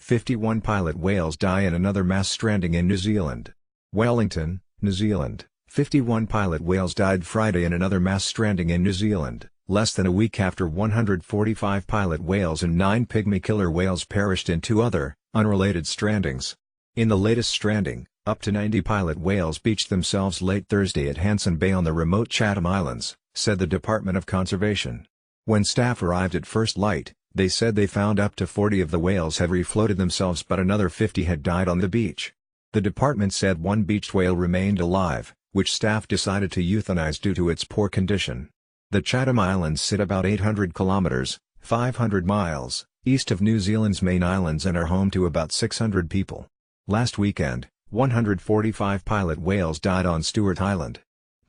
51 pilot whales die in another mass stranding in New Zealand. Wellington, New Zealand. 51 pilot whales died Friday in another mass stranding in New Zealand, less than a week after 145 pilot whales and 9 pygmy killer whales perished in 2 other, unrelated strandings. In the latest stranding, up to 90 pilot whales beached themselves late Thursday at Hanson Bay on the remote Chatham Islands, said the Department of Conservation. When staff arrived at first light, they said they found up to 40 of the whales had refloated themselves, but another 50 had died on the beach. The department said one beached whale remained alive, which staff decided to euthanize due to its poor condition. The Chatham Islands sit about 800 kilometers, 500 miles, east of New Zealand's main islands and are home to about 600 people. Last weekend, 145 pilot whales died on Stewart Island.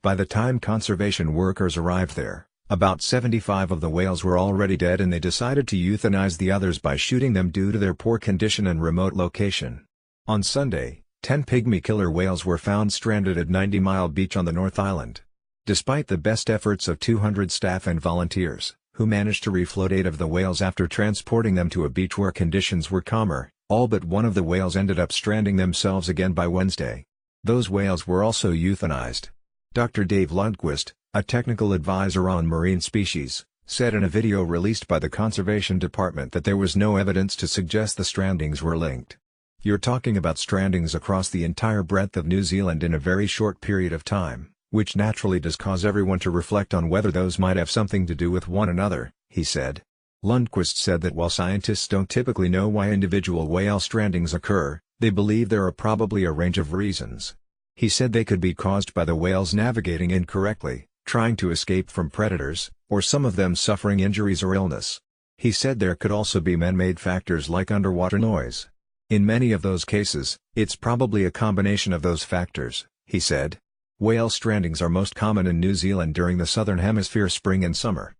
By the time conservation workers arrived there, about 75 of the whales were already dead, and they decided to euthanize the others by shooting them due to their poor condition and remote location. On Sunday, 10 pygmy killer whales were found stranded at 90 Mile Beach on the North Island. Despite the best efforts of 200 staff and volunteers, who managed to refloat 8 of the whales after transporting them to a beach where conditions were calmer, all but one of the whales ended up stranding themselves again by Wednesday. Those whales were also euthanized. Dr. Dave Lundquist, a technical advisor on marine species, said in a video released by the Conservation Department that there was no evidence to suggest the strandings were linked. "You're talking about strandings across the entire breadth of New Zealand in a very short period of time, which naturally does cause everyone to reflect on whether those might have something to do with one another," he said. Lundquist said that while scientists don't typically know why individual whale strandings occur, they believe there are probably a range of reasons. He said they could be caused by the whales navigating incorrectly, trying to escape from predators, or some of them suffering injuries or illness. He said there could also be man-made factors like underwater noise. In many of those cases, it's probably a combination of those factors, he said. Whale strandings are most common in New Zealand during the Southern Hemisphere spring and summer.